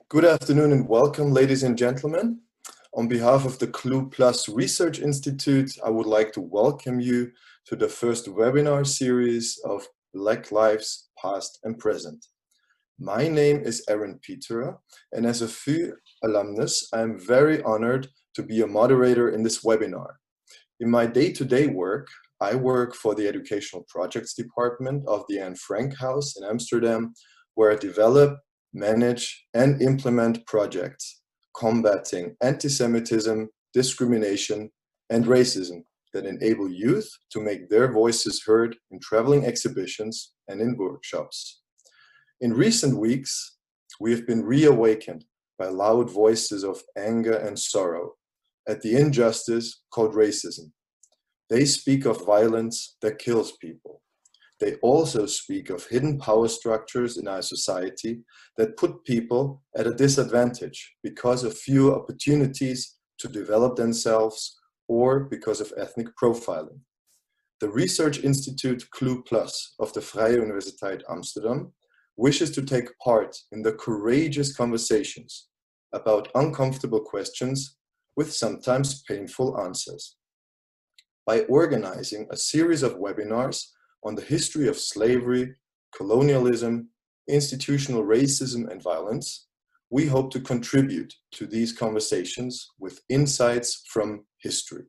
Good afternoon and welcome, ladies and gentlemen. On behalf of the Clue Plus Research Institute, I would like to welcome you to the first webinar series of Black Lives Past and Present. My name is Aaron Petera, and as a VU alumnus, I am very honored to be a moderator in this webinar. In my day-to-day work, I work for the Educational Projects Department of the Anne Frank House in Amsterdam, where I develop, manage, and implement projects combating anti-Semitism, discrimination, and racism that enable youth to make their voices heard in traveling exhibitions and in workshops. In recent weeks, we have been reawakened by loud voices of anger and sorrow at the injustice called racism. They speak of violence that kills people. They also speak of hidden power structures in our society that put people at a disadvantage because of fewer opportunities to develop themselves or because of ethnic profiling. The Research Institute Clue Plus of the Vrije Universiteit Amsterdam wishes to take part in the courageous conversations about uncomfortable questions with sometimes painful answers. By organizing a series of webinars on the history of slavery, colonialism, institutional racism, and violence, we hope to contribute to these conversations with insights from history.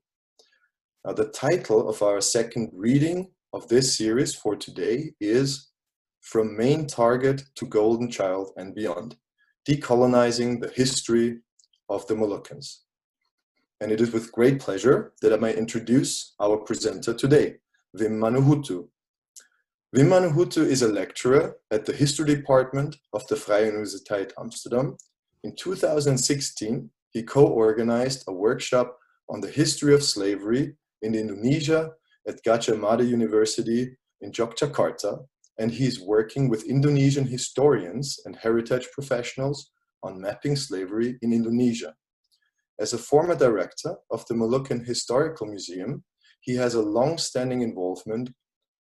Now, the title of our second reading of this series for today is From Main Target to Golden Child and Beyond, Decolonizing the History of the Moluccas. And it is with great pleasure that I may introduce our presenter today, Wim Manuhutu. Wim Manuhutu is a lecturer at the History Department of the Vrije Universiteit Amsterdam. In 2016, he co-organized a workshop on the history of slavery in Indonesia at Gadjah Mada University in Yogyakarta, and he is working with Indonesian historians and heritage professionals on mapping slavery in Indonesia. As a former director of the Moluccan Historical Museum, he has a long-standing involvement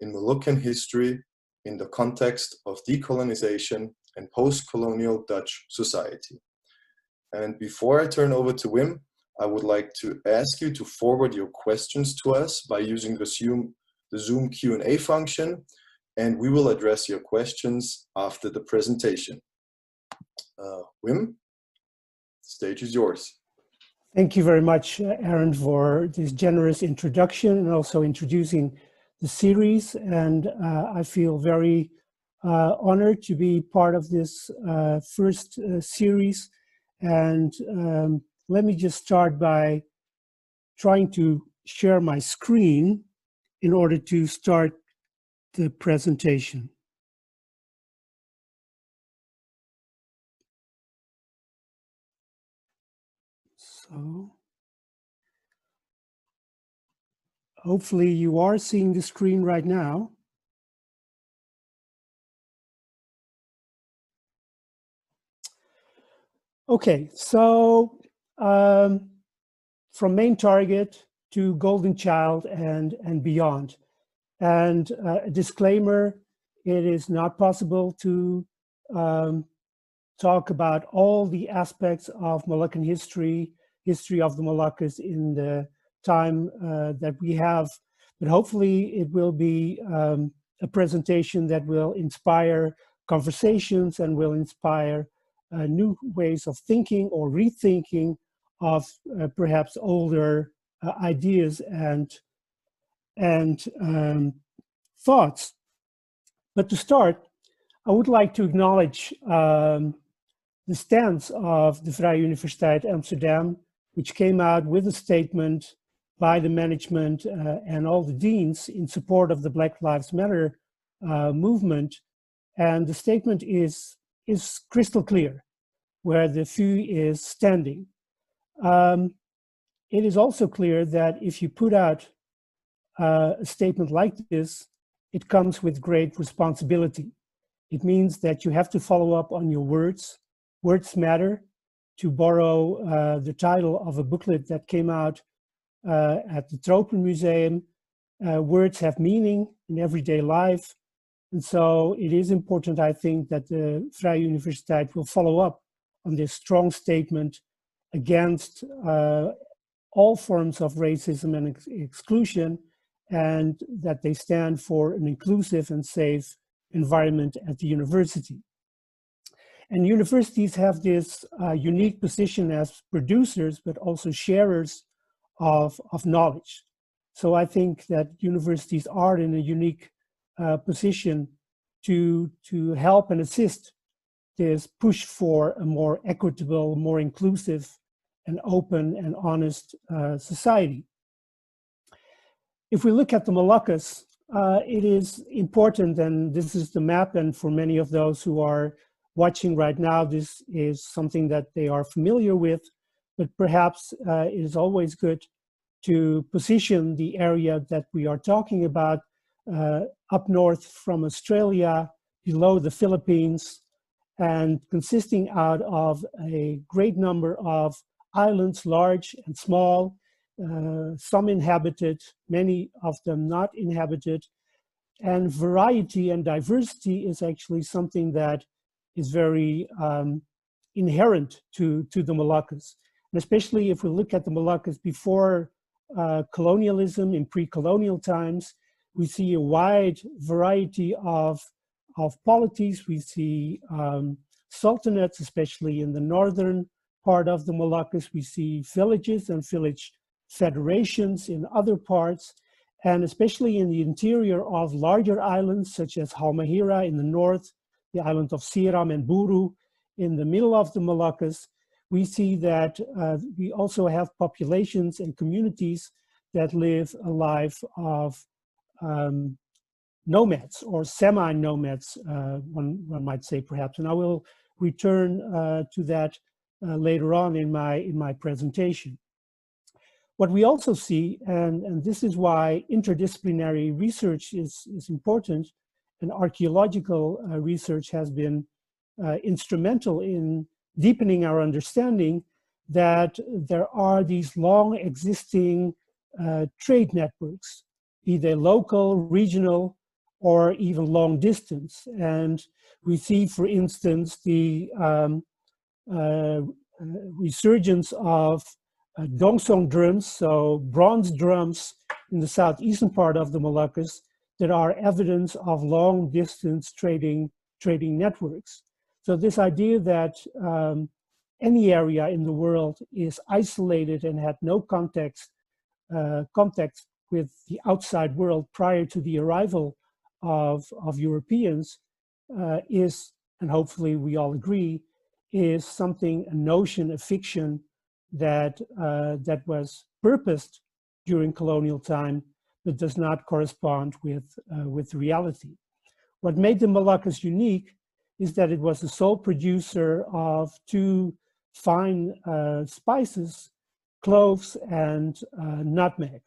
in Moluccan history in the context of decolonization and post-colonial Dutch society. And before I turn over to Wim, I would like to ask you to forward your questions to us by using the Zoom Q&A function, and we will address your questions after the presentation. Wim, the stage is yours. Thank you very much, Aaron, for this generous introduction and also introducing the series. And I feel very honored to be part of this first series. And let me just start by trying to share my screen in order to start the presentation. So hopefully you are seeing the screen right now. Okay, so from main target to golden child and beyond. And a disclaimer, it is not possible to talk about all the aspects of Moluccan history of the Moluccas in the time that we have, but hopefully it will be a presentation that will inspire conversations and will inspire new ways of thinking or rethinking of perhaps older ideas and thoughts. But to start, I would like to acknowledge the stance of the Vrije Universiteit Amsterdam, which came out with a statement by the management and all the deans in support of the Black Lives Matter movement. And the statement is crystal clear where the VU is standing. It is also clear that if you put out a statement like this, it comes with great responsibility. It means that you have to follow up on your words. Words matter. To borrow the title of a booklet that came out at the Tropen Museum, words have meaning in everyday life. And so it is important, I think, that the Vrije Universiteit will follow up on this strong statement against all forms of racism and exclusion, and that they stand for an inclusive and safe environment at the university. And universities have this unique position as producers, but also sharers of knowledge. So I think that universities are in a unique position to help and assist this push for a more equitable, more inclusive, and open and honest society. If we look at the Moluccas, it is important, and this is the map, and for many of those who are watching right now, this is something that they are familiar with, but perhaps it is always good to position the area that we are talking about up north from Australia, below the Philippines, and consisting out of a great number of islands, large and small, some inhabited, many of them not inhabited. And variety and diversity is actually something that is very inherent to the Moluccas. And especially if we look at the Moluccas before colonialism, in pre-colonial times, we see a wide variety of polities. We see sultanates, especially in the northern part of the Moluccas. We see villages and village federations in other parts, and especially in the interior of larger islands such as Halmahera in the north, the island of Seram and Buru in the middle of the Moluccas. We see that we also have populations and communities that live a life of nomads or semi-nomads, one might say perhaps, and I will return to that later on in my presentation. What we also see, and this is why interdisciplinary research is important, and archaeological research has been instrumental in deepening our understanding, that there are these long existing trade networks, be they local, regional, or even long distance. And we see, for instance, the resurgence of dongsong drums, so bronze drums in the southeastern part of the Moluccas, that are evidence of long distance trading networks. So this idea that any area in the world is isolated and had no contact with the outside world prior to the arrival of Europeans is, and hopefully we all agree, is something, a notion, a fiction that was purposed during colonial time, but does not correspond with reality. What made the Moluccas unique is that it was the sole producer of two fine spices, cloves and nutmeg.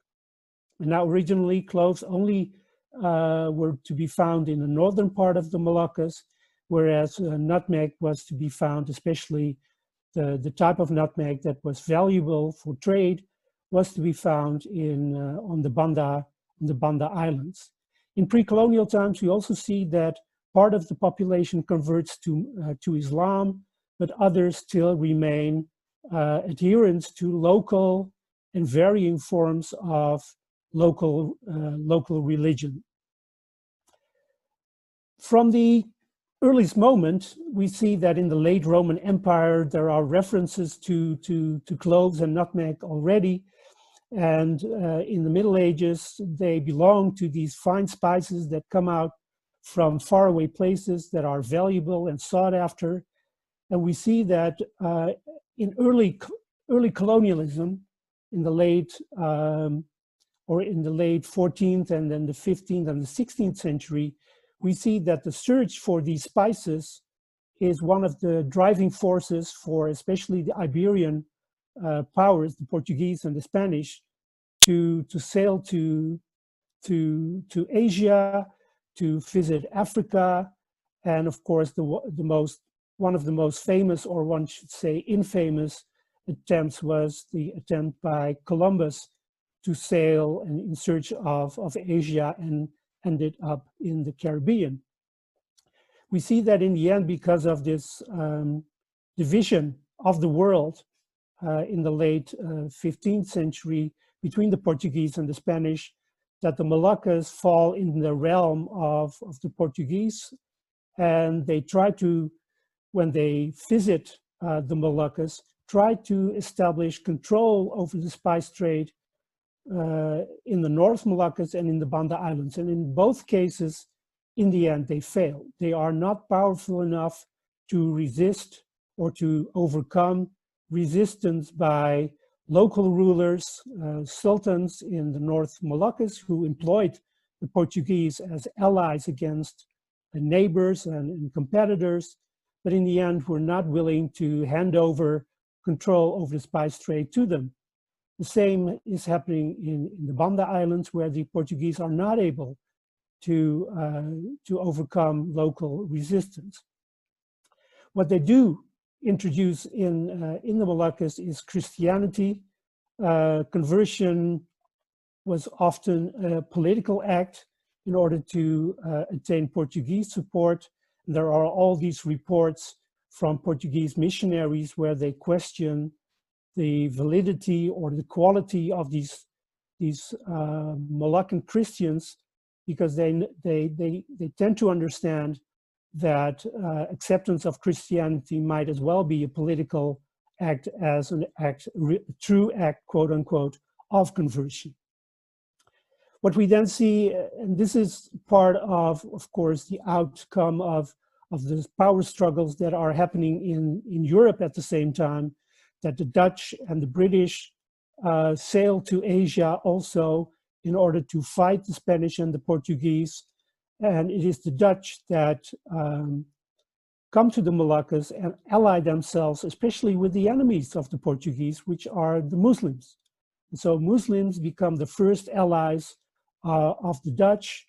And now originally cloves only were to be found in the northern part of the Moluccas, whereas nutmeg was to be found, especially the type of nutmeg that was valuable for trade, was to be found on the Banda Islands. In pre-colonial times, we also see that part of the population converts to Islam, but others still remain adherents to local and varying forms of local religion. From the earliest moment, we see that in the late Roman Empire, there are references to cloves and nutmeg already. And in the Middle Ages, they belong to these fine spices that come out from faraway places that are valuable and sought after. And we see that in early colonialism, in the late 14th and then the 15th and the 16th century, we see that the search for these spices is one of the driving forces for especially the Iberian powers, the Portuguese and the Spanish, to sail to Asia, to visit Africa, and of course one of the most famous, or one should say infamous, attempts was the attempt by Columbus to sail in search of Asia and ended up in the Caribbean. We see that in the end, because of this division of the world in the late 15th century between the Portuguese and the Spanish, that the Moluccas fall in the realm of the Portuguese, and they try to, when they visit the Moluccas, try to establish control over the spice trade in the North Moluccas and in the Banda Islands. And in both cases, in the end, they fail. They are not powerful enough to resist or to overcome resistance by local rulers, sultans in the North Moluccas, who employed the Portuguese as allies against neighbors and competitors, but in the end were not willing to hand over control over the spice trade to them. The same is happening in the Banda Islands, where the Portuguese are not able to overcome local resistance. What they do introduce in the Moluccas is Christianity. Conversion was often a political act in order to attain Portuguese support. And there are all these reports from Portuguese missionaries where they question the validity or the quality of these Moloccan Christians, because they tend to understand that acceptance of Christianity might as well be a political act as an act, true act, quote unquote, of conversion. What we then see, and this is part of course, the outcome of the power struggles that are happening in Europe at the same time, that the Dutch and the British sail to Asia also in order to fight the Spanish and the Portuguese. And it is the Dutch that come to the Moluccas and ally themselves, especially with the enemies of the Portuguese, which are the Muslims. And so Muslims become the first allies of the Dutch.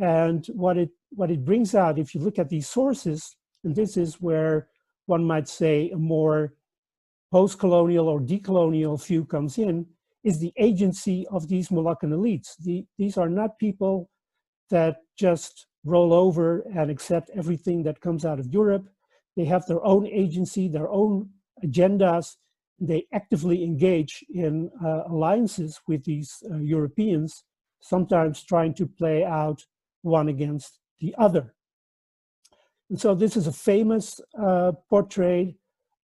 And what it brings out, if you look at these sources, and this is where one might say a more post-colonial or decolonial view comes in, is the agency of these Moloccan elites. These are not people that just roll over and accept everything that comes out of Europe. They have their own agency, their own agendas. They actively engage in alliances with these Europeans, sometimes trying to play out one against the other. And so this is a famous portrait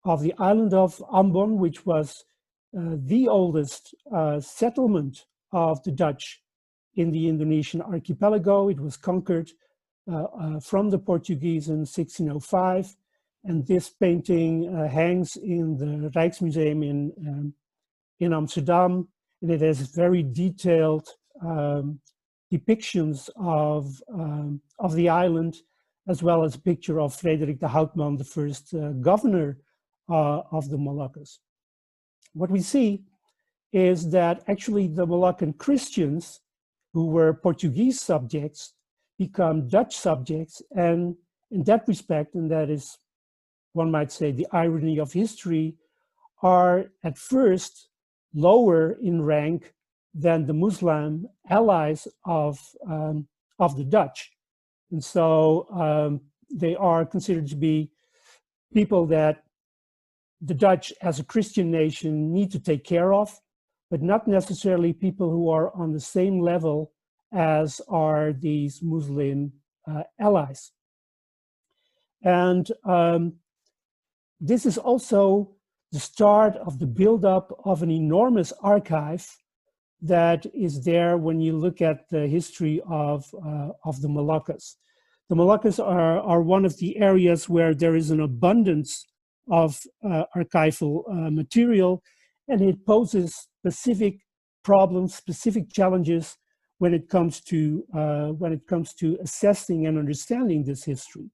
of the island of Ambon, which was the oldest settlement of the Dutch in the Indonesian archipelago. It was conquered from the Portuguese in 1605. And this painting hangs in the Rijksmuseum in Amsterdam. And it has very detailed depictions of the island, as well as a picture of Frederik de Houtman, the first governor of the Moluccas. What we see is that actually the Moloccan Christians, who were Portuguese subjects, become Dutch subjects, and in that respect, and that is, one might say, the irony of history, are at first lower in rank than the Muslim allies of the Dutch. And so they are considered to be people that the Dutch, as a Christian nation, need to take care of, but not necessarily people who are on the same level as are these Muslim allies. And this is also the start of the buildup of an enormous archive that is there when you look at the history of the Moluccas. The Moluccas are one of the areas where there is an abundance of archival material, and it poses specific problems, specific challenges when it comes to assessing and understanding this history.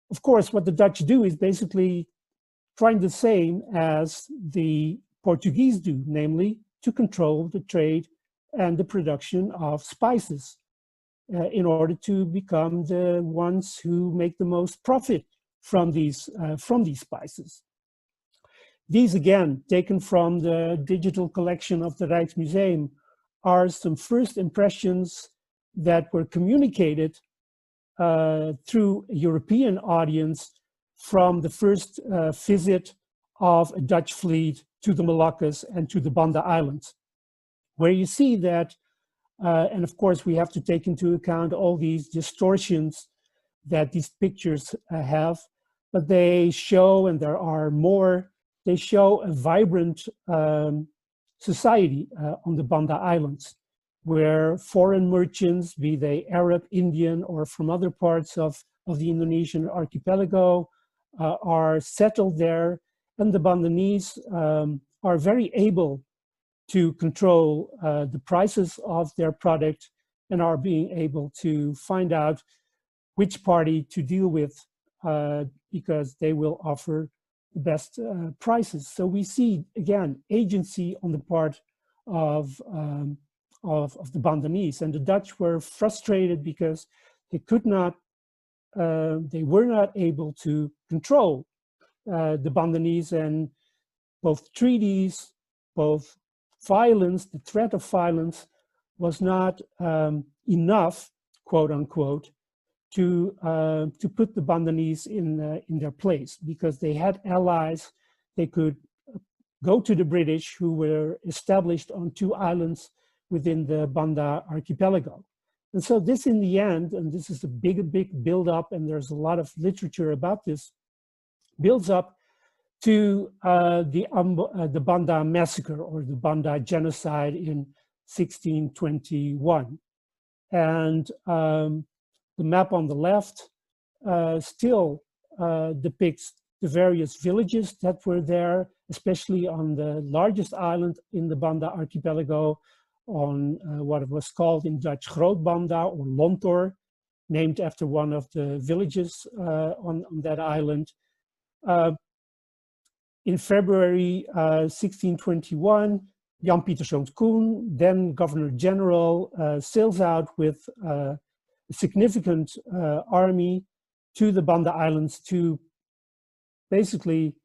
Of course, what the Dutch do is basically trying the same as the Portuguese do, namely to control the trade and the production of spices in order to become the ones who make the most profit from these spices. These, again, taken from the digital collection of the Rijksmuseum, are some first impressions that were communicated through a European audience from the first visit of a Dutch fleet to the Moluccas and to the Banda Islands, where you see that, and of course we have to take into account all these distortions that these pictures have, but they show, and there are more, they show a vibrant society on the Banda Islands, where foreign merchants, be they Arab, Indian, or from other parts of the Indonesian archipelago, are settled there, and the Bandanese are very able to control the prices of their product and are being able to find out which party to deal with because they will offer the best prices. So we see, again, agency on the part of the Bandanese, and the Dutch were frustrated because they could not, they were not able to control the Bandanese, and both treaties, both violence, the threat of violence was not enough, quote unquote, to put the Bandanese in their place, because they had allies. They could go to the British, who were established on 2 islands within the Banda archipelago. And so this, in the end, and this is a big build-up, and there's a lot of literature about this, builds up to the Banda massacre, or the Banda genocide in 1621. And the map on the left still depicts the various villages that were there, especially on the largest island in the Banda archipelago, on what was called in Dutch Groot Banda, or Lontor, named after one of the villages on that island. In February 1621, Jan Pieterszoon Koen, then Governor General, sails out with a significant army to the Banda Islands to basically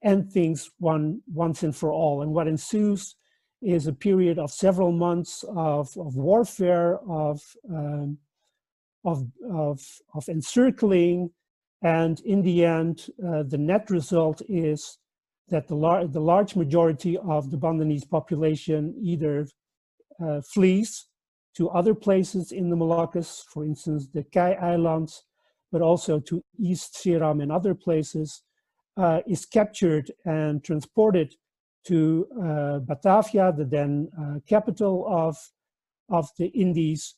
end things once and for all. And what ensues is a period of several months of warfare, of encircling, and in the end, the net result is that the large majority of the Bandanese population either flees to other places in the Moluccas, for instance, the Kei Islands, but also to East Seram and other places, is captured and transported to Batavia, the then capital of the Indies,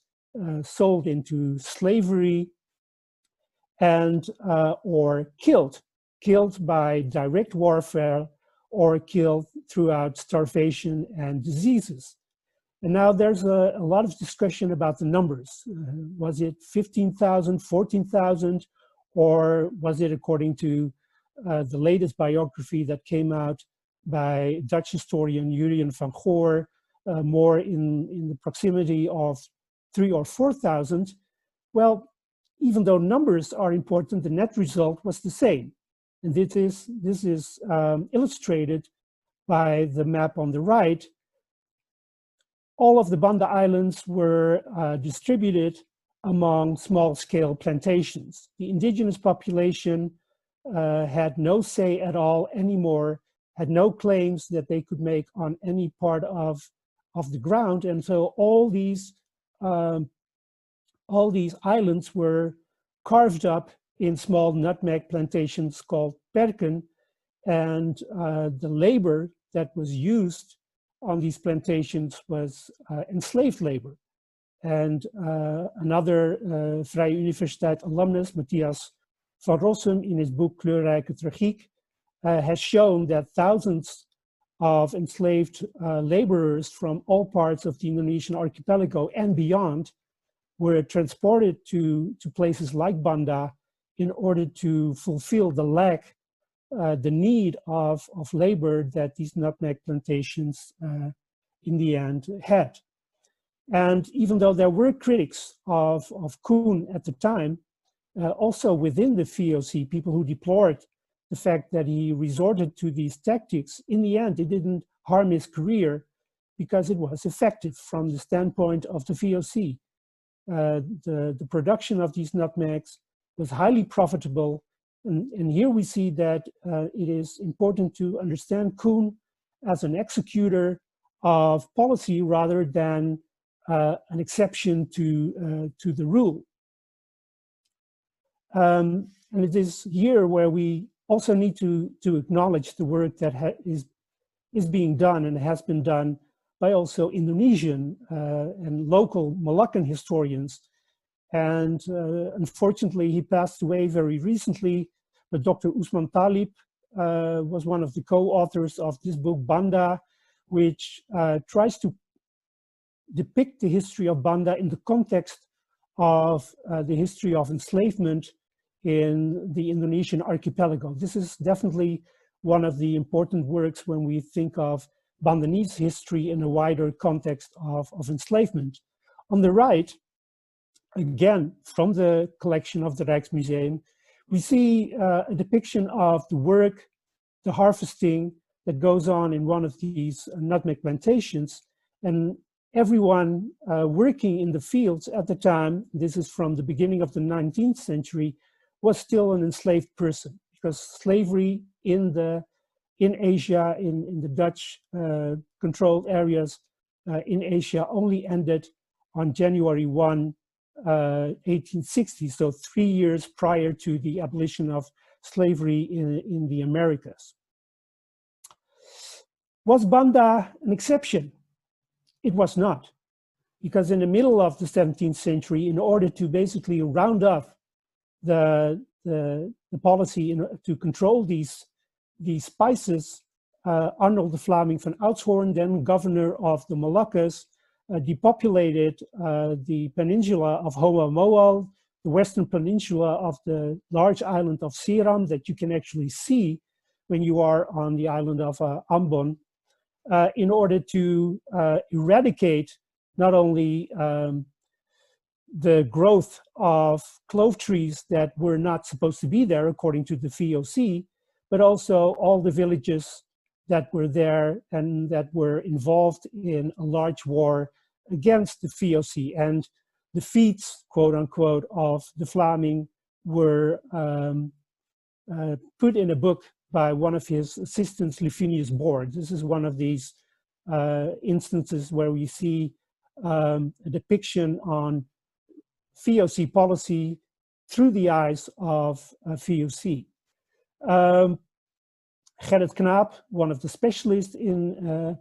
sold into slavery, and or killed by direct warfare, or killed throughout starvation and diseases. And now there's a lot of discussion about the numbers. Was it 15,000, 14,000, or was it, according to the latest biography that came out by Dutch historian Jurien van Goor, more in the proximity of 3,000 or 4,000? Well, even though numbers are important, the net result was the same. And this is illustrated by the map on the right. All of the Banda Islands were distributed among small-scale plantations. The indigenous population had no say at all anymore, had no claims that they could make on any part of the ground, and so all these islands were carved up in small nutmeg plantations called perken, and the labor that was used on these plantations was enslaved labor. And another Vrije Universiteit alumnus, Matthias van Rossum, in his book Kleurrijke Tragiek, has shown that thousands of enslaved laborers from all parts of the Indonesian archipelago and beyond were transported to places like Banda in order to fulfill the lack, the need of labor that these nutmeg plantations in the end had. And even though there were critics of Koen at the time, also within the VOC, people who deplored the fact that he resorted to these tactics, in the end, it didn't harm his career because it was effective from the standpoint of the VOC. The production of these nutmegs was highly profitable. And here we see that it is important to understand Kuhn as an executor of policy rather than an exception to the rule. And it is here where we also need to acknowledge the work that is being done and has been done by also Indonesian and local Moluccan historians. And unfortunately, he passed away very recently, but Dr. Usman Talib was one of the co-authors of this book, Banda, which tries to depict the history of Banda in the context of the history of enslavement in the Indonesian archipelago. This is definitely one of the important works when we think of Bandanese history in a wider context of enslavement. On the right, again, from the collection of the Rijksmuseum, we see a depiction of the work, the harvesting that goes on in one of these nutmeg plantations. And everyone working in the fields at the time, this is from the beginning of the 19th century, was still an enslaved person, because slavery in Asia, in the Dutch controlled areas in Asia only ended on January 1, 1860, so 3 years prior to the abolition of slavery in the Americas. Was Banda an exception? It was not, because in the middle of the 17th century, in order to basically round up the policy to control these spices, Arnold de Vlaming van Oudshoorn, then governor of the Moluccas, depopulated the peninsula of Hoa Moal, the western peninsula of the large island of Seram that you can actually see when you are on the island of Ambon, in order to eradicate not only the growth of clove trees that were not supposed to be there according to the VOC, but also all the villages that were there and that were involved in a large war against the VOC. And the feats, quote unquote, of the Vlaming were put in a book by one of his assistants, Livinius Boord. This is one of these instances where we see a depiction on VOC policy through the eyes of VOC. Gerrit Knaap, one of the specialists in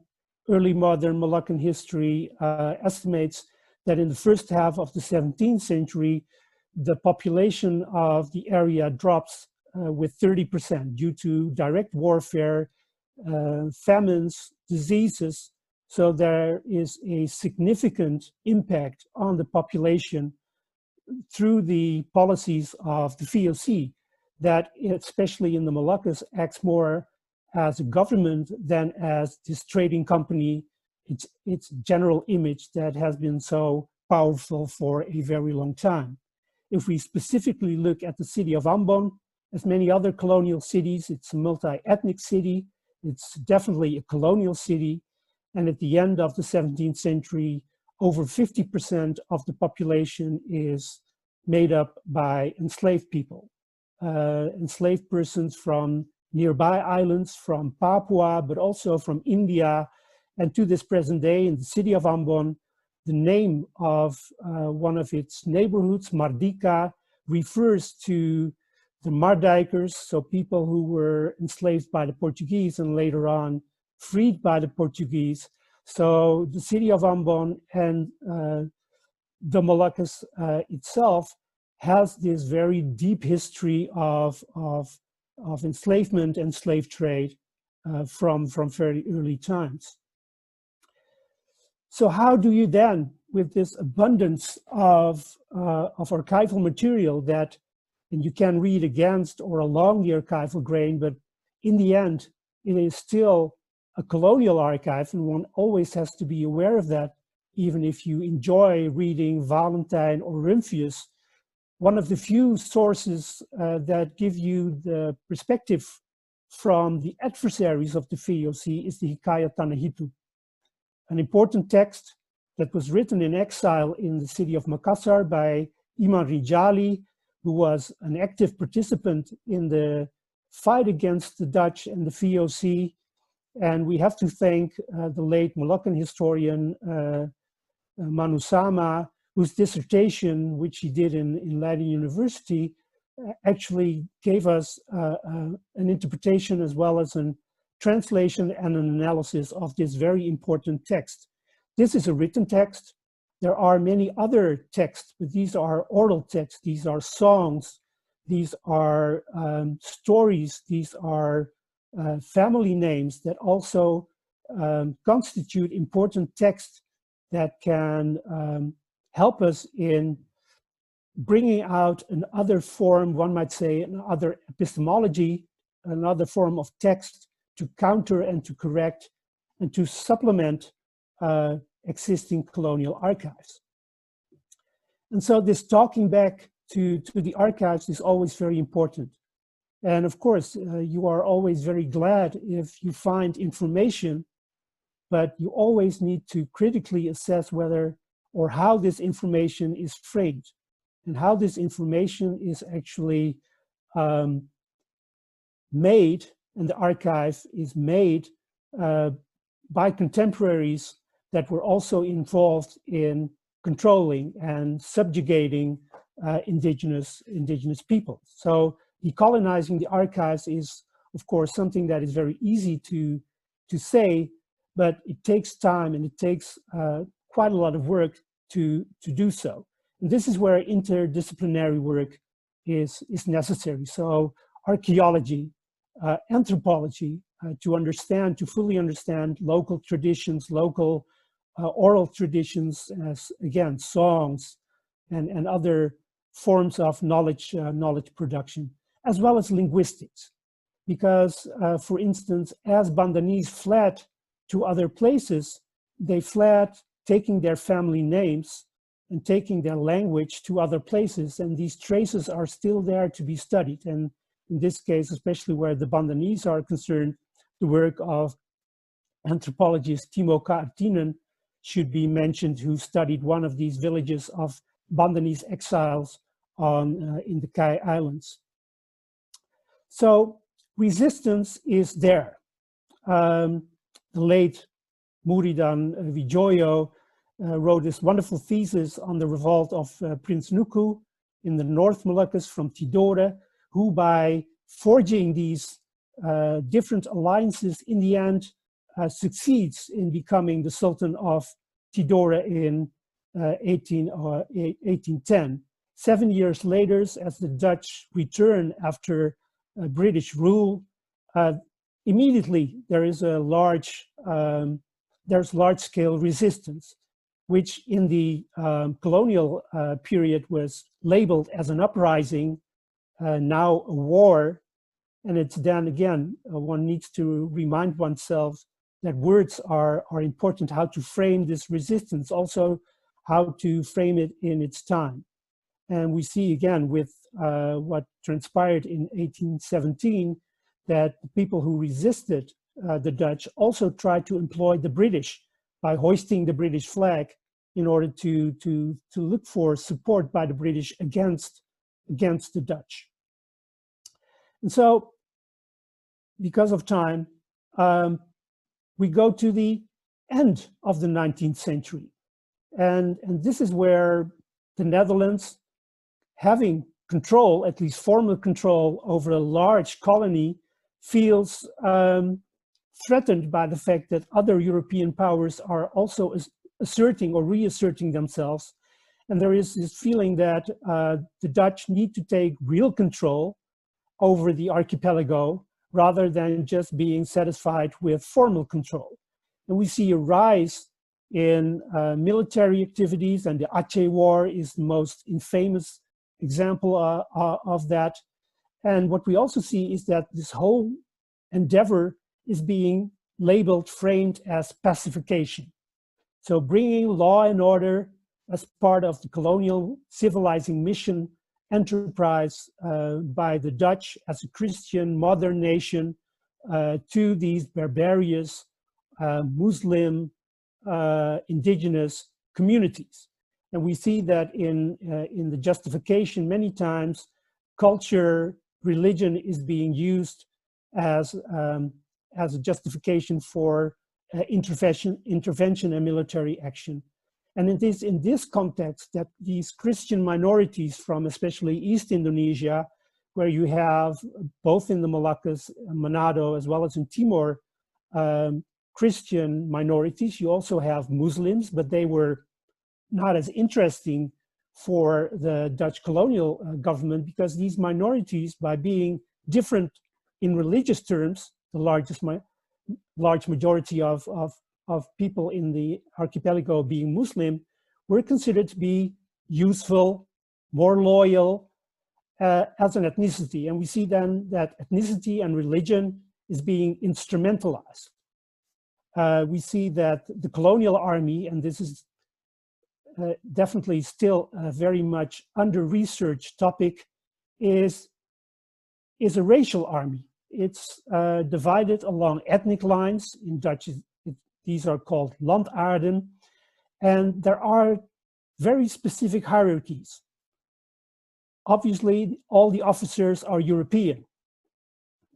early modern Moluccan history, estimates that in the first half of the 17th century, the population of the area drops with 30% due to direct warfare, famines, diseases. So there is a significant impact on the population through the policies of the VOC that, especially in the Moluccas, acts more as a government than as this trading company, its general image that has been so powerful for a very long time. If we specifically look at the city of Ambon, as many other colonial cities, it's a multi-ethnic city, it's definitely a colonial city, and at the end of the 17th century, over 50% of the population is made up by enslaved people. Enslaved persons from nearby islands, from Papua, but also from India. And to this present day, in the city of Ambon, the name of one of its neighborhoods, Mardika, refers to the Mardijkers, so people who were enslaved by the Portuguese and later on freed by the Portuguese. So the city of Ambon and the Moluccas itself has this very deep history of enslavement and slave trade from very early times. So how do you then, with this abundance of archival material that, and you can read against or along the archival grain, but in the end, it is still a colonial archive, and one always has to be aware of that, even if you enjoy reading Valentine or Rumphius. One of the few sources that give you the perspective from the adversaries of the VOC is the Hikayat Tanah Hitu, an important text that was written in exile in the city of Makassar by Iman Rijali, who was an active participant in the fight against the Dutch and the VOC. And we have to thank the late Moluccan historian Manu Sama, whose dissertation, which he did in Leiden University, actually gave us an interpretation as well as a translation and an analysis of this very important text. This is a written text. There are many other texts, but these are oral texts, these are songs, these are stories, these are family names that also constitute important texts that can help us in bringing out another form, one might say, another epistemology, another form of text to counter and to correct and to supplement existing colonial archives. And so this talking back to the archives is always very important. And of course, you are always very glad if you find information, but you always need to critically assess whether or how this information is framed and how this information is actually made, and the archive is made by contemporaries that were also involved in controlling and subjugating indigenous people. So decolonizing the archives is, of course, something that is very easy to say, but it takes time and it takes quite a lot of work to do so. And this is where interdisciplinary work is necessary. So archaeology, anthropology, to fully understand local traditions, local oral traditions, as again, songs and other forms of knowledge production, as well as linguistics. Because, for instance, as Bandanese fled to other places, they fled taking their family names and taking their language to other places, and these traces are still there to be studied. And in this case, especially where the Bandanese are concerned, the work of anthropologist Timo Kaartinen should be mentioned, who studied one of these villages of Bandanese exiles in the Kai Islands. So resistance is there. The late Muridan Wijoyo wrote this wonderful thesis on the revolt of Prince Nuku in the North Moluccas from Tidore, who by forging these different alliances in the end succeeds in becoming the Sultan of Tidore in 1810. 7 years later, as the Dutch return after British rule, immediately there is a large-scale resistance, which in the colonial period was labeled as an uprising, now a war. And it's then again, one needs to remind oneself that words are important, how to frame this resistance, also how to frame it in its time. And we see again with what transpired in 1817, that the people who resisted the Dutch also tried to employ the British by hoisting the British flag in order to look for support by the British against the Dutch. And so, because of time, we go to the end of the 19th century. And this is where the Netherlands, having control, at least formal control, over a large colony, feels threatened by the fact that other European powers are also asserting or reasserting themselves. And there is this feeling that the Dutch need to take real control over the archipelago rather than just being satisfied with formal control. And we see a rise in military activities, and the Aceh War is the most infamous example of that. And what we also see is that this whole endeavor is being labeled, framed as pacification. So bringing law and order as part of the colonial civilizing mission enterprise by the Dutch as a Christian modern nation to these barbarous Muslim indigenous communities. And we see that in the justification many times culture, religion is being used as a justification for intervention and military action. And it is in this context that these Christian minorities from especially East Indonesia, where you have both in the Moluccas, Manado, as well as in Timor, Christian minorities. You also have Muslims, but they were not as interesting for the Dutch colonial government, because these minorities, by being different in religious terms, the large majority of people in the archipelago being Muslim, were considered to be useful, more loyal as an ethnicity. And we see then that ethnicity and religion is being instrumentalized. We see that the colonial army, and this is definitely still a very much under-researched topic, is a racial army. It's divided along ethnic lines. In Dutch, these are called landaarden. And there are very specific hierarchies. Obviously, all the officers are European.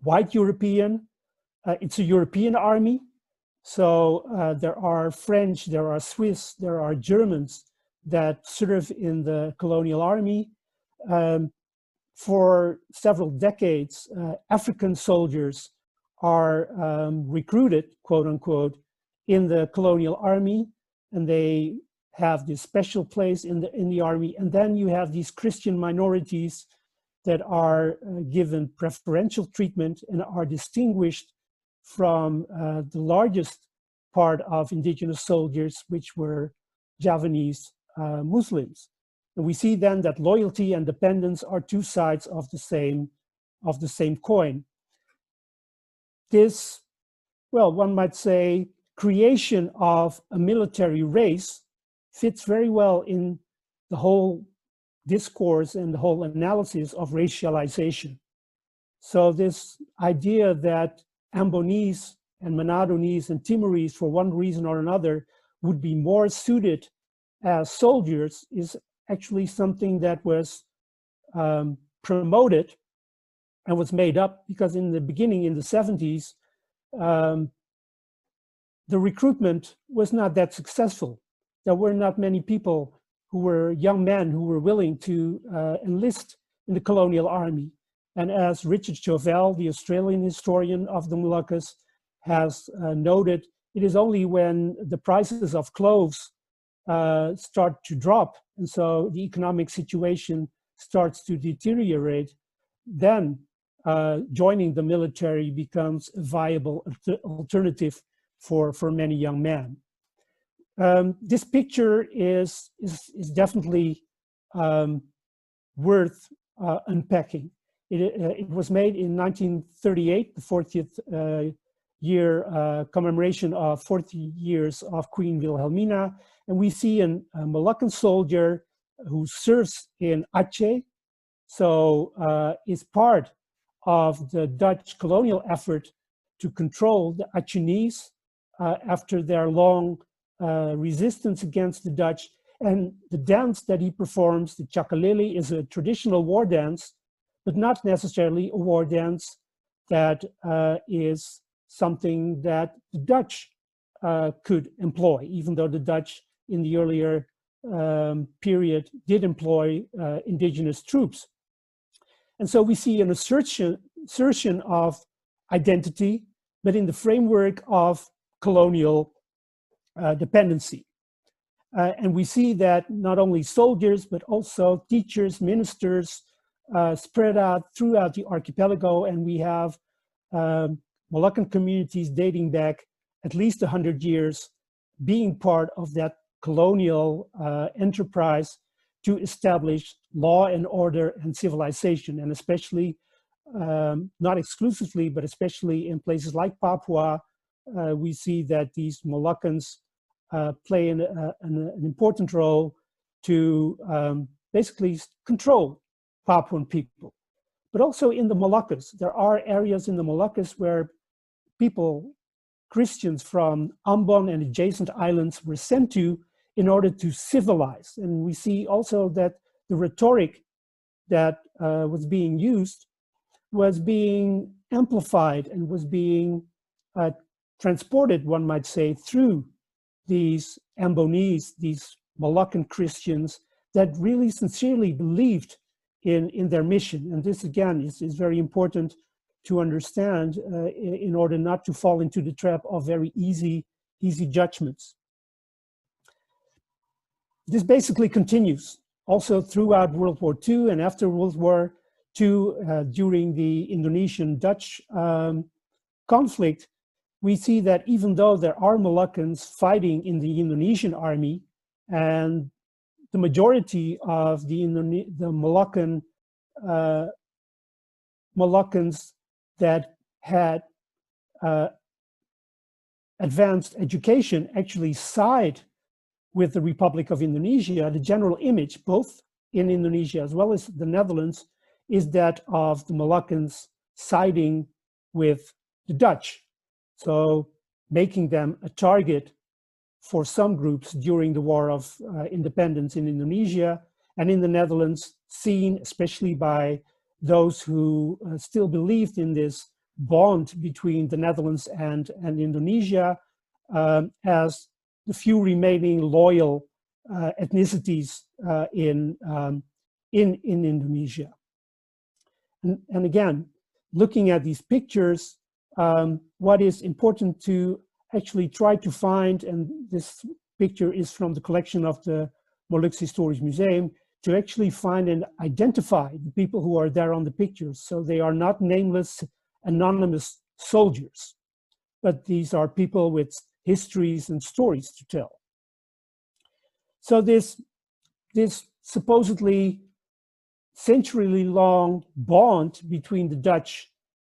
White European, it's a European army. So there are French, there are Swiss, there are Germans that serve in the colonial army. For several decades, African soldiers are recruited, quote unquote, in the colonial army, and they have this special place in the army. And then you have these Christian minorities that are given preferential treatment and are distinguished from the largest part of indigenous soldiers, which were Javanese Muslims. And we see then that loyalty and dependence are two sides of the same coin. This, well, one might say, creation of a military race fits very well in the whole discourse and the whole analysis of racialization. So this idea that Ambonese and Manadonese and Timorese, for one reason or another, would be more suited as soldiers is actually something that was promoted and was made up, because in the beginning, in the 70s, the recruitment was not that successful. There were not many people who were young men who were willing to enlist in the colonial army. And as Richard Chauvel, the Australian historian of the Moluccas, has noted, it is only when the prices of clothes start to drop, and so the economic situation starts to deteriorate, then joining the military becomes a viable alternative for many young men. This picture is definitely worth unpacking. It was made in 1938, the 40th year commemoration of 40 years of Queen Wilhelmina. And we see a Molokkan soldier who serves in Aceh, so is part of the Dutch colonial effort to control the Acehnese after their long resistance against the Dutch. And the dance that he performs, the Chakalili, is a traditional war dance, but not necessarily a war dance that is something that the Dutch could employ, even though the Dutch in the earlier period did employ indigenous troops. And so we see an assertion of identity, but in the framework of colonial dependency. And we see that not only soldiers, but also teachers, ministers, spread out throughout the archipelago, and we have Molokkan communities dating back at least 100 years being part of that colonial enterprise to establish law and order and civilization, and especially, not exclusively, but especially in places like Papua, we see that these Moluccans play an important role to basically control Papuan people. But also in the Moluccas, there are areas in the Moluccas where people, Christians from Ambon and adjacent islands, were sent to in order to civilize. And we see also that the rhetoric that was being used was being amplified and was being transported, one might say, through these Ambonese, these Moluccan Christians that really sincerely believed in their mission. And this, again, is very important to understand in order not to fall into the trap of very easy judgments. This basically continues also throughout World War II and after World War II, during the Indonesian-Dutch conflict. We see that even though there are Moluccans fighting in the Indonesian army, and the majority of the Moluccans that had advanced education actually side with the Republic of Indonesia, the general image, both in Indonesia as well as the Netherlands, is that of the Moluccans siding with the Dutch. So making them a target for some groups during the War of Independence in Indonesia, and in the Netherlands, seen especially by those who still believed in this bond between the Netherlands and Indonesia as the few remaining loyal ethnicities in Indonesia. And again, looking at these pictures, what is important to actually try to find, and this picture is from the collection of the Molucas Historisch Museum, to actually find and identify the people who are there on the pictures. So they are not nameless, anonymous soldiers, but these are people with histories and stories to tell. So this supposedly century-long bond between the Dutch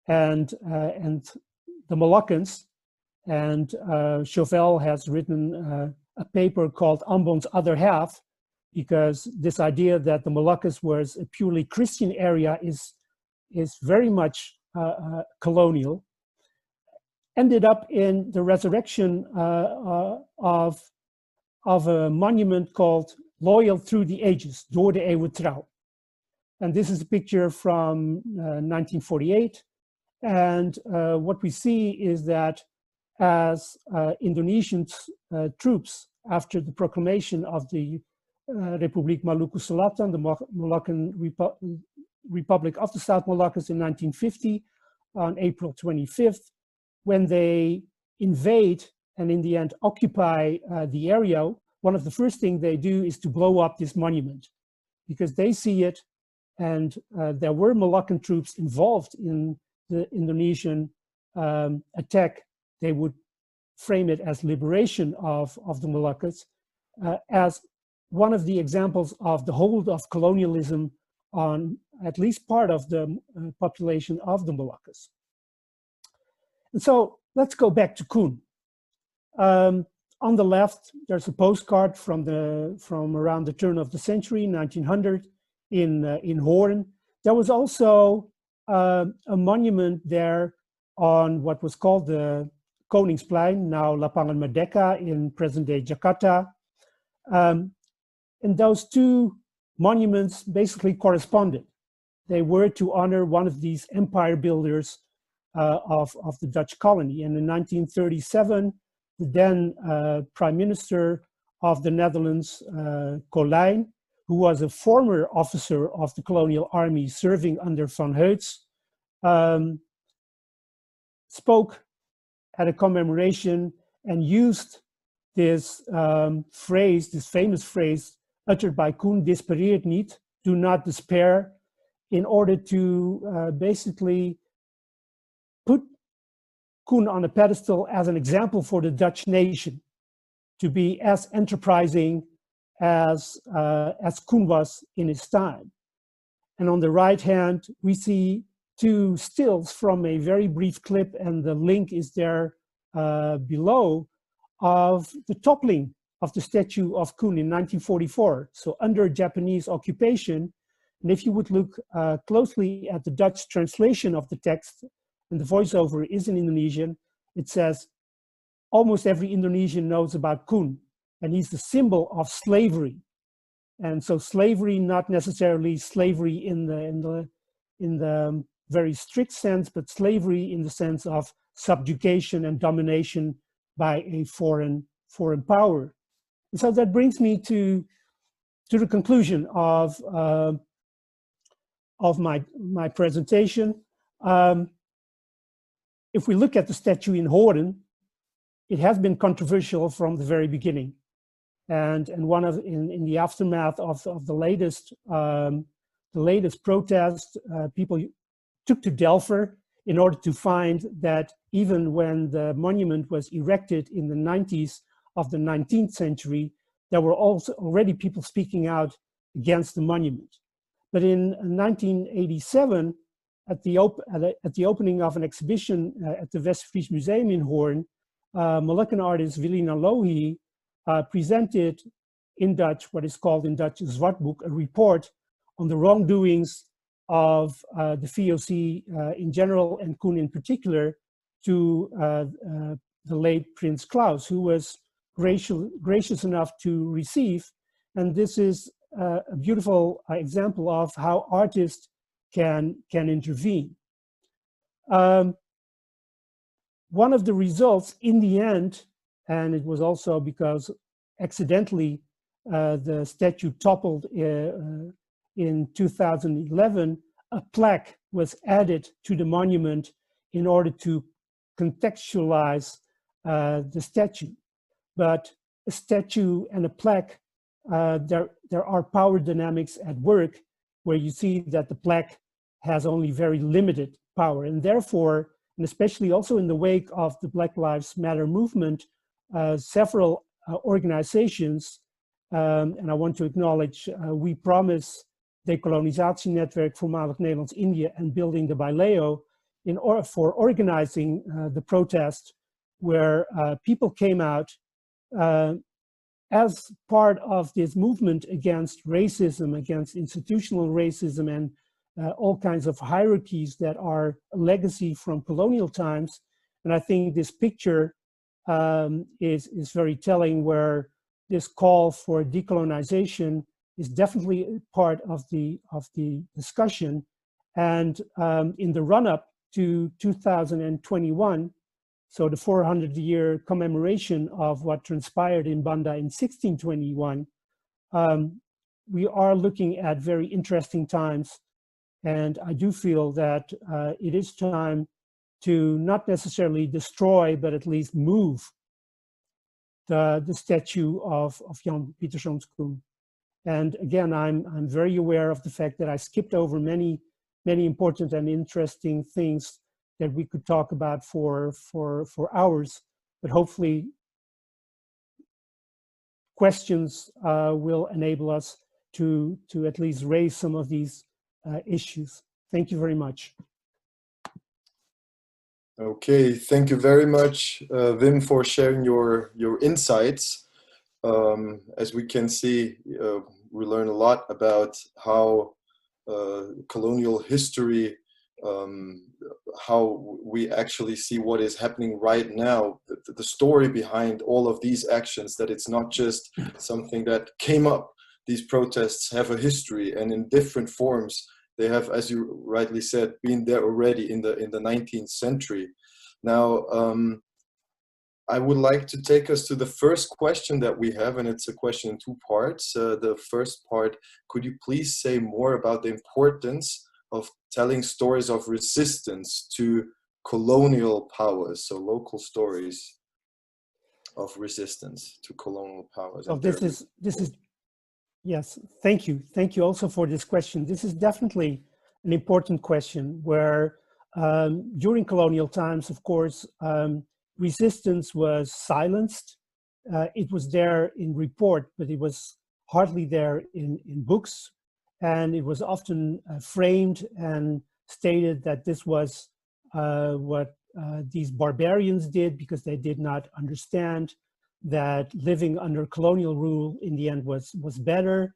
and the Moluccans, and Chauvel has written a paper called Ambon's Other Half, because this idea that the Moluccas was a purely Christian area is very much colonial, ended up in the resurrection of a monument called Loyal Through the Ages, Door de Eeuwen Trouw. And this is a picture from 1948. And what we see is that as Indonesian troops, after the proclamation of the Republik Maluku Selatan, the Moluccan Republic of the South Moluccas in 1950, on April 25th, when they invade and in the end occupy the area, one of the first things they do is to blow up this monument, because they see it, and there were Moluccan troops involved in the Indonesian attack. They would frame it as liberation of the Moluccas, as one of the examples of the hold of colonialism on at least part of the population of the Moluccas. And so let's go back to Koen. On the left, there's a postcard from around the turn of the century, 1900, in Hoorn. There was also a monument there on what was called the Koningsplein, now Lapangan Merdeka in present-day Jakarta. And those two monuments basically corresponded. They were to honor one of these empire builders of the Dutch colony. And in 1937, the then Prime Minister of the Netherlands, Colijn, who was a former officer of the colonial army serving under Van Heuts, spoke at a commemoration and used this phrase, this famous phrase, uttered by Koen, "Despereert niet," do not despair, in order to basically put Koen on a pedestal as an example for the Dutch nation, to be as enterprising as Koen was in his time. And on the right hand, we see two stills from a very brief clip, and the link is there below, of the toppling of the statue of Koen in 1944, so under Japanese occupation. And if you would look closely at the Dutch translation of the text, and the voiceover is in Indonesian, it says, "Almost every Indonesian knows about Koen, and he's the symbol of slavery. And so slavery, not necessarily slavery in the very strict sense, but slavery in the sense of subjugation and domination by a foreign power. And so that brings me to the conclusion of my presentation. If we look at the statue in Hoorn, it has been controversial from the very beginning. And in the aftermath of the latest protest, people took to Delver in order to find that even when the monument was erected in the 90s of the 19th century, there were also already people speaking out against the monument. But in 1987, at the opening of an exhibition at the Westfries Museum in Hoorn, Moluccan artist Wilina Lohi presented in Dutch, what is called in Dutch, a Zwartboek, a report on the wrongdoings of the VOC in general and Koen in particular to the late Prince Claus, who was gracious enough to receive. And this is a beautiful example of how artists can intervene. One of the results in the end, and it was also because accidentally the statue toppled in 2011, a plaque was added to the monument in order to contextualize the statue. But a statue and a plaque, there are power dynamics at work where you see that the plaque has only very limited power. And therefore, and especially also in the wake of the Black Lives Matter movement, several organizations, and I want to acknowledge We Promise, Decolonizing Netwerk Voormalig Nederlands-Indië, and Building the Baileo, for organizing the protest, where people came out as part of this movement against racism, against institutional racism, and all kinds of hierarchies that are a legacy from colonial times. And I think this picture is very telling, where this call for decolonization is definitely part of the discussion. And in the run-up to 2021, so the 400-year commemoration of what transpired in Banda in 1621, we are looking at very interesting times. And I do feel that it is time to not necessarily destroy, but at least move the statue of Jan Pieterszoon Koen. And again, I'm very aware of the fact that I skipped over many important and interesting things that we could talk about for hours, but hopefully questions will enable us to at least raise some of these issues. Thank you very much. Okay, thank you very much, Wim, for sharing your insights. As we can see, we learn a lot about how colonial history, how we actually see what is happening right now, the story behind all of these actions, that it's not just something that came up. These protests have a history, and in different forms. They have, as you rightly said, been there already in the 19th century. Now, I would like to take us to the first question that we have, and it's a question in two parts. The first part, could you please say more about the importance of telling stories of resistance to colonial powers, so local stories of resistance to colonial powers? Oh, this is yes, thank you. Thank you also for this question. This is definitely an important question, where during colonial times, of course, resistance was silenced. It was there in report, but it was hardly there in books. And it was often framed and stated that this was what these barbarians did, because they did not understand that living under colonial rule in the end was better.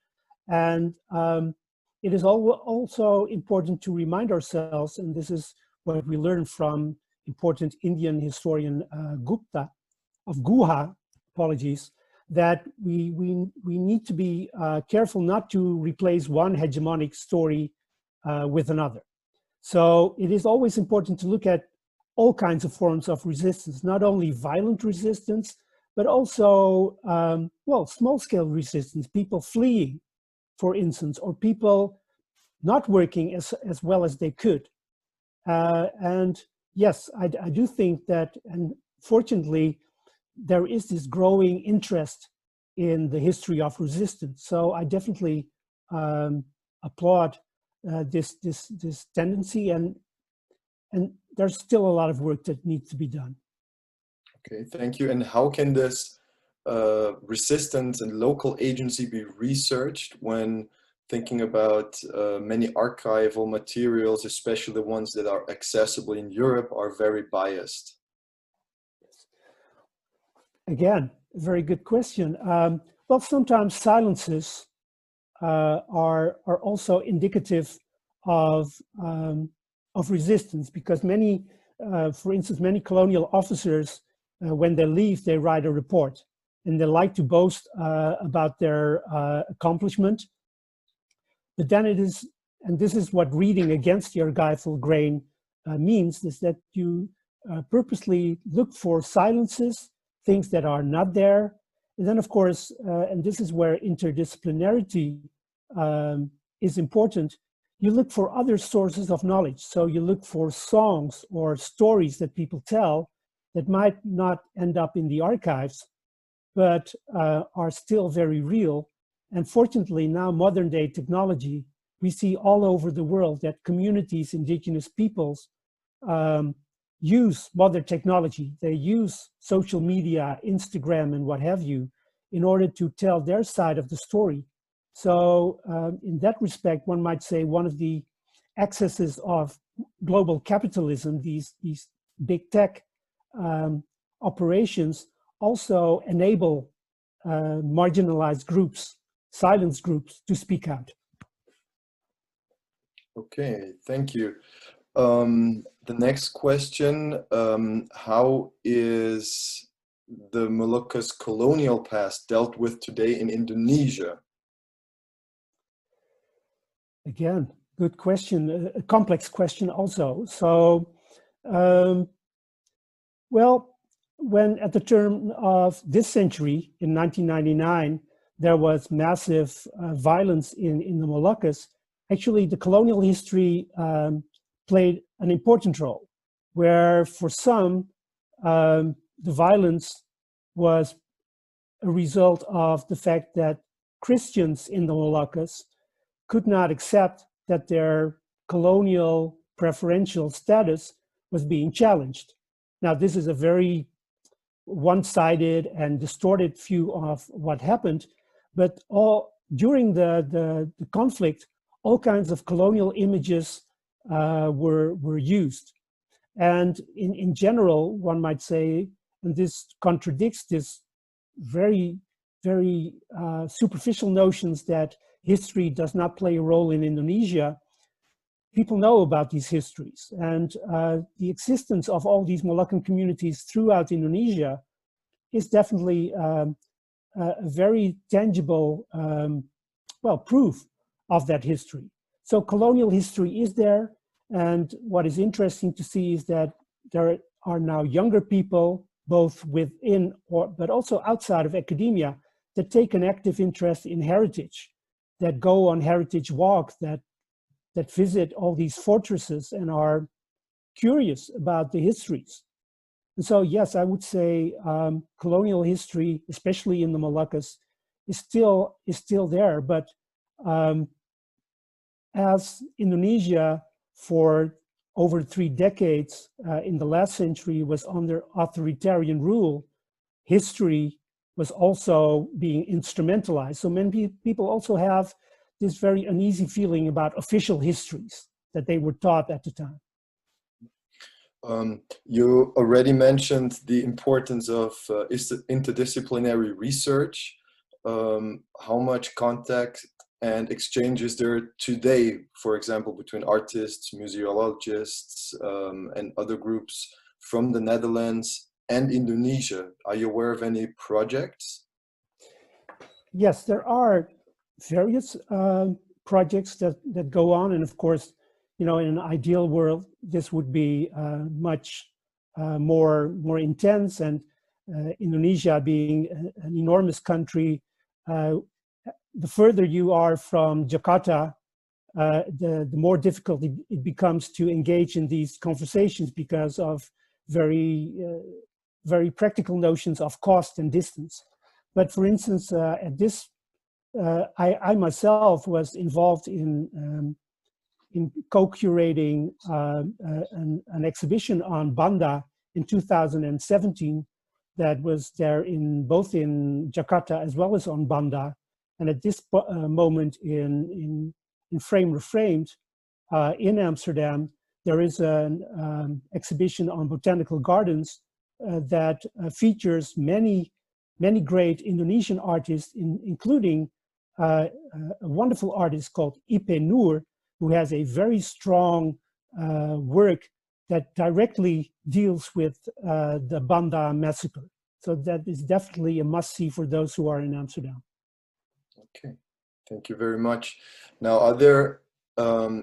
And it is also important to remind ourselves, and this is what we learned from important Indian historian Guha, apologies, that we need to be careful not to replace one hegemonic story with another. So it is always important to look at all kinds of forms of resistance, not only violent resistance, but also, well, small-scale resistance, people fleeing, for instance, or people not working as well as they could. And yes, I do think that, and fortunately, there is this growing interest in the history of resistance. So I definitely applaud this tendency, and there's still a lot of work that needs to be done. Okay, thank you. And how can this resistance and local agency be researched when thinking about many archival materials, especially the ones that are accessible in Europe, are very biased? Again, a very good question. Well, sometimes silences are also indicative of resistance, because many, for instance, many colonial officers, when they leave, they write a report, and they like to boast about their accomplishment. But then it is, and this is what reading against the archival grain means, is that you purposely look for silences, things that are not there. And then, of course, and this is where interdisciplinarity is important, you look for other sources of knowledge. So you look for songs or stories that people tell that might not end up in the archives, but are still very real. And fortunately, now modern day technology, we see all over the world that communities, indigenous peoples, use modern technology. They use social media, Instagram, and what have you, in order to tell their side of the story. So in that respect, one might say one of the excesses of global capitalism, these big tech operations, also enable marginalized groups, silence groups, to speak out. Okay, thank you. The next question, how is the Moluccas colonial past dealt with today in Indonesia? Again, good question, a complex question also. So, well, when at the turn of this century, in 1999, there was massive violence in the Moluccas, actually the colonial history played an important role, where for some, the violence was a result of the fact that Christians in the Moluccas could not accept that their colonial preferential status was being challenged. Now, this is a very one-sided and distorted view of what happened, but during the conflict, all kinds of colonial images were used. And in general, one might say, and this contradicts this very, very superficial notions that history does not play a role in Indonesia. People know about these histories, and the existence of all these Moluccan communities throughout Indonesia is definitely a very tangible, well, proof of that history. So colonial history is there, and what is interesting to see is that there are now younger people, both within but also outside of academia, that take an active interest in heritage, that go on heritage walks, that visit all these fortresses and are curious about the histories. And so, yes, I would say colonial history, especially in the Moluccas, is still there. But as Indonesia, for over 3 decades in the last century, was under authoritarian rule, history was also being instrumentalized. So many people also have this very uneasy feeling about official histories that they were taught at the time. You already mentioned the importance of interdisciplinary research. How much contact and exchange is there today, for example, between artists, museologists, and other groups from the Netherlands and Indonesia? Are you aware of any projects? Yes, there are various projects that go on, and of course, in an ideal world, this would be much more intense. And Indonesia being an enormous country, the further you are from Jakarta, the more difficult it becomes to engage in these conversations because of very practical notions of cost and distance. But for instance, at this, I myself was involved in co-curating an exhibition on Banda in 2017 that was there both in Jakarta as well as on Banda. And at this moment in Frame Reframed in Amsterdam, there is an exhibition on botanical gardens that features many great Indonesian artists, including a wonderful artist called Ipe Nur, who has a very strong work that directly deals with the Banda massacre. So that is definitely a must-see for those who are in Amsterdam. Okay, thank you very much. Now, are there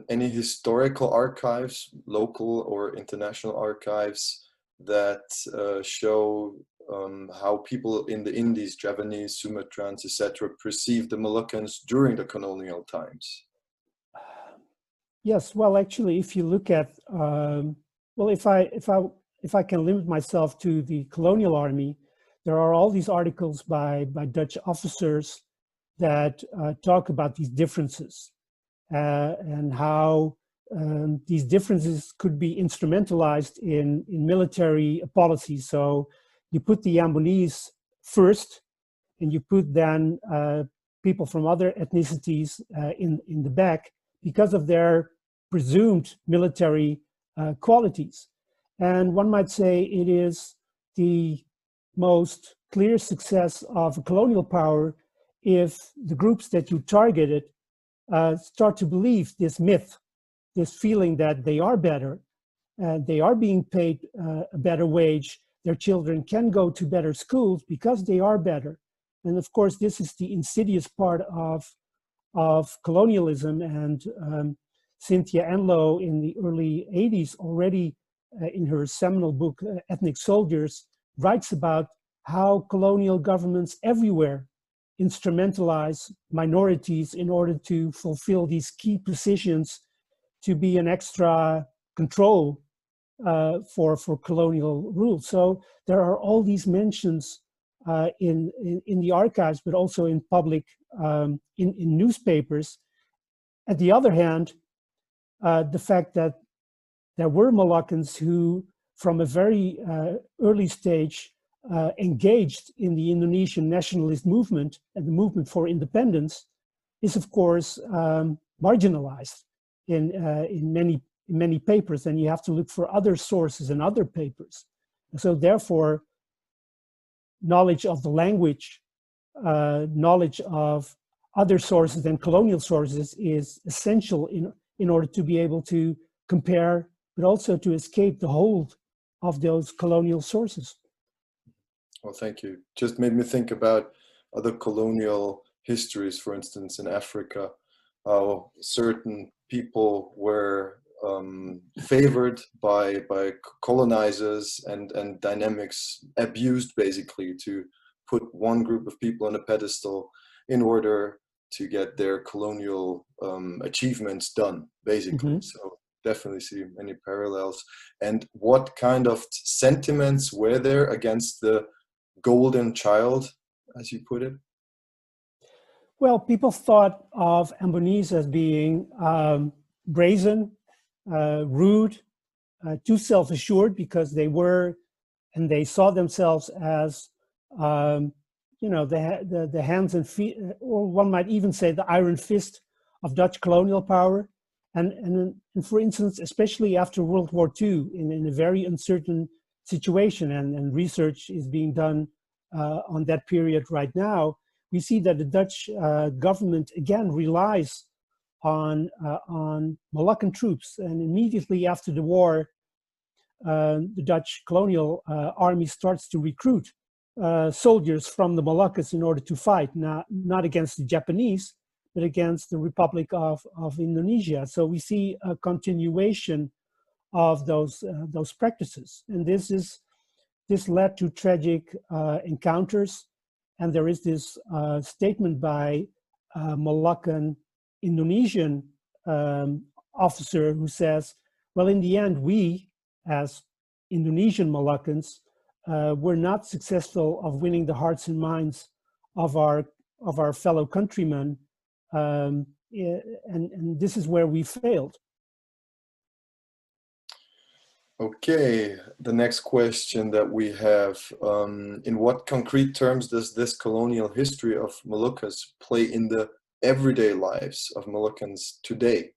any historical archives, local or international archives, that show how people in the Indies, Javanese, Sumatrans, etc., perceived the Moluccans during the colonial times? Yes, well, actually, if you look at, well, if I can limit myself to the colonial army, there are all these articles by Dutch officers that talk about these differences and how these differences could be instrumentalized in military policy. So you put the Ambonese first, and you put then people from other ethnicities in the back because of their presumed military qualities. And one might say it is the most clear success of a colonial power if the groups that you targeted start to believe this myth, this feeling that they are better, they are being paid a better wage, their children can go to better schools because they are better. And of course, this is the insidious part of colonialism. And Cynthia Enloe in the early 80s already in her seminal book, Ethnic Soldiers, writes about how colonial governments everywhere instrumentalize minorities in order to fulfill these key positions to be an extra control for colonial rule. So there are all these mentions in the archives, but also in public, in newspapers. On the other hand, the fact that there were Moluccans who, from a very early stage, engaged in the Indonesian nationalist movement and the movement for independence is, of course, marginalized in many papers, and you have to look for other sources and other papers. So therefore, knowledge of the language, knowledge of other sources than colonial sources is essential in order to be able to compare, but also to escape the hold of those colonial sources. Well, thank you. Just made me think about other colonial histories, for instance, in Africa, how certain people were favored by colonizers and dynamics abused basically to put one group of people on a pedestal in order to get their colonial achievements done, basically. Mm-hmm. So definitely see many parallels. And what kind of sentiments were there against the golden child, as you put it? Well, people thought of Ambonese as being brazen, rude, too self-assured, because they were, and they saw themselves as, the hands and feet, or one might even say the iron fist of Dutch colonial power. And for instance, especially after World War II, in a very uncertain situation, and research is being done on that period right now, we see that the Dutch government again relies on Moluccan troops. And immediately after the war, the Dutch colonial army starts to recruit soldiers from the Moluccas in order to fight, not against the Japanese, but against the Republic of Indonesia. So we see a continuation of those practices, and this led to tragic encounters. And there is this statement by a Moloccan Indonesian officer who says, well, in the end, we, as Indonesian Moluccans, were not successful of winning the hearts and minds of our fellow countrymen, and this is where we failed. Okay, the next question that we have, in what concrete terms does this colonial history of Moluccas play in the everyday lives of Moluccans today?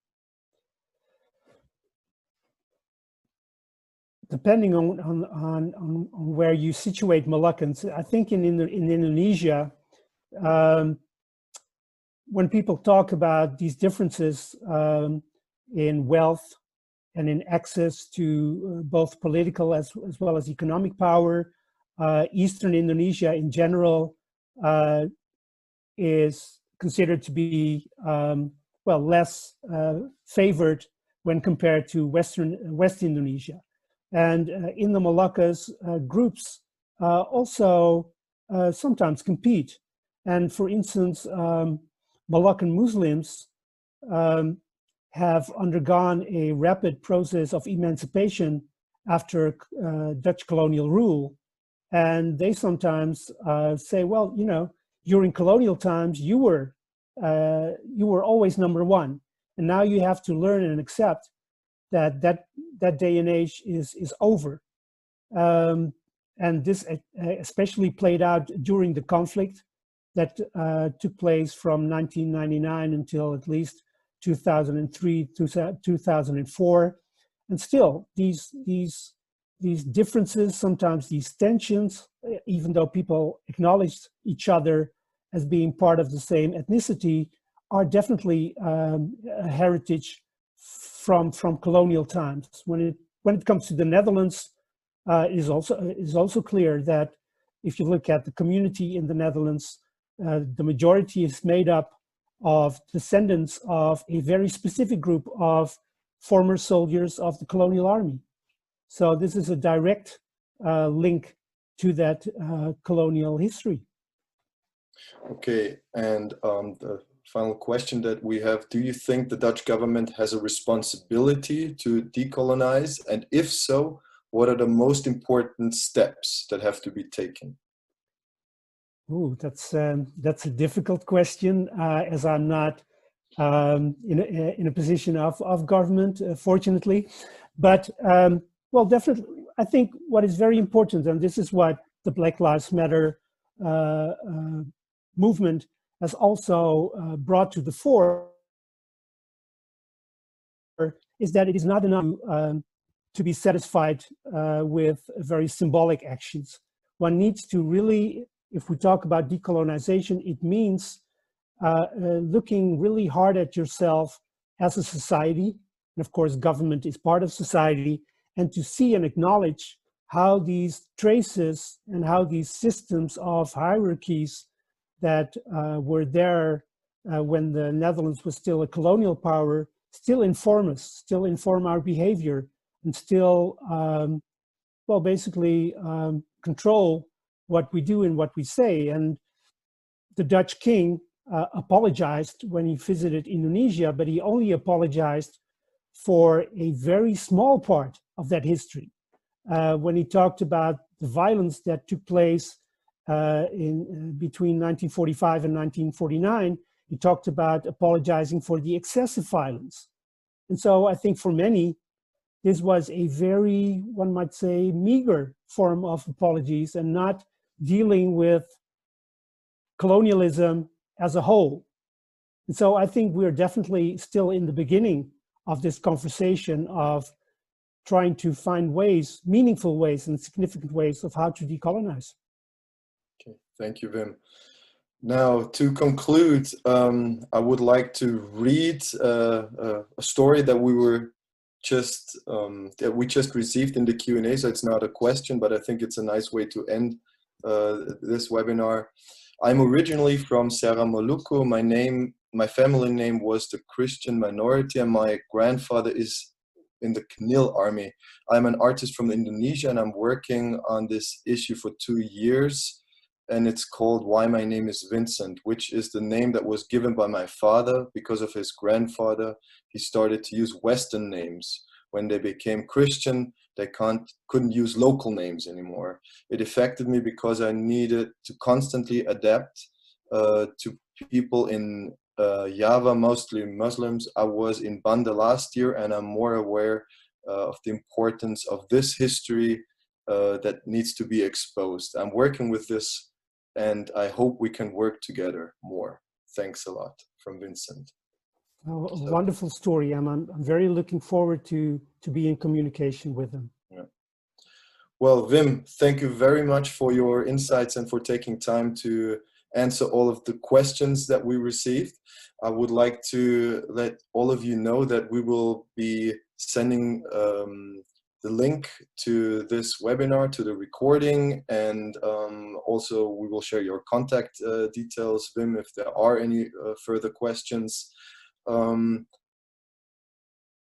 Depending on where you situate Moluccans, I think in Indonesia, when people talk about these differences in wealth and in access to both political as well as economic power, Eastern Indonesia in general is considered to be less favored when compared to West Indonesia. And in the Moluccas, groups also sometimes compete. And for instance, Moloccan Muslims have undergone a rapid process of emancipation after Dutch colonial rule. And they sometimes say, well, you know, during colonial times, you were always number one. And now you have to learn and accept that day and age is over. And this especially played out during the conflict that took place from 1999 until at least 2003 to 2004. And still, these differences, sometimes these tensions, even though people acknowledged each other as being part of the same ethnicity, are definitely a heritage from colonial times. When it comes to the Netherlands, it is also clear that if you look at the community in the Netherlands, the majority is made up of descendants of a very specific group of former soldiers of the colonial army. So this is a direct link to that colonial history. Okay, and the final question that we have, do you think the Dutch government has a responsibility to decolonize? And if so, what are the most important steps that have to be taken? Ooh, that's a difficult question, as I'm not in a position of government, fortunately. But well, definitely, I think what is very important, and this is what the Black Lives Matter movement has also brought to the fore, is that it is not enough to be satisfied with very symbolic actions. One needs to really, if we talk about decolonization, it means looking really hard at yourself as a society. And of course, government is part of society, and to see and acknowledge how these traces and how these systems of hierarchies that were there when the Netherlands was still a colonial power still inform us, still inform our behavior, and still, well, basically control what we do and what we say. And the Dutch king apologized when he visited Indonesia, but he only apologized for a very small part of that history. When he talked about the violence that took place between 1945 and 1949, he talked about apologizing for the excessive violence. And so I think for many, this was a very, one might say, meager form of apologies and not dealing with colonialism as a whole. And so I think we're definitely still in the beginning of this conversation of trying to find ways, meaningful ways and significant ways of how to decolonize. Okay, thank you, Wim. Now, to conclude, I would like to read a story that we just received in the Q&A. So it's not a question, but I think it's a nice way to end this webinar. I'm originally from Serra Molucco. My family name was the Christian minority, and my grandfather is in the Knil army. I'm an artist from Indonesia, and I'm working on this issue for 2 years. And it's called Why My Name is Vincent, which is the name that was given by my father because of his grandfather. He started to use Western names. When they became Christian, they couldn't use local names anymore. It affected me because I needed to constantly adapt to people in Java, mostly Muslims. I was in Banda last year, and I'm more aware of the importance of this history that needs to be exposed. I'm working with this, and I hope we can work together more. Thanks a lot, from Vincent. Oh, a wonderful story. I'm very looking forward to be in communication with them. Yeah. Well, Wim, thank you very much for your insights and for taking time to answer all of the questions that we received. I would like to let all of you know that we will be sending the link to this webinar, to the recording, and also we will share your contact details, Wim, if there are any further questions.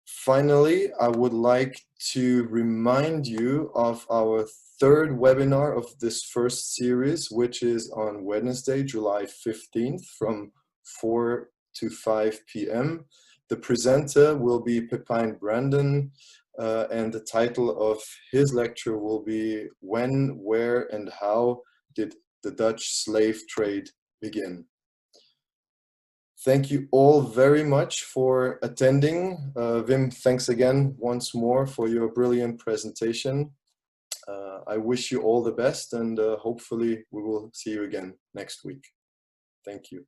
Finally, I would like to remind you of our third webinar of this first series, which is on Wednesday, July 15th from 4 to 5 p.m. The presenter will be Pepijn Brandon, and the title of his lecture will be When, Where, and How Did the Dutch Slave Trade Begin? Thank you all very much for attending. Wim, thanks again once more for your brilliant presentation. I wish you all the best, and hopefully we will see you again next week. Thank you.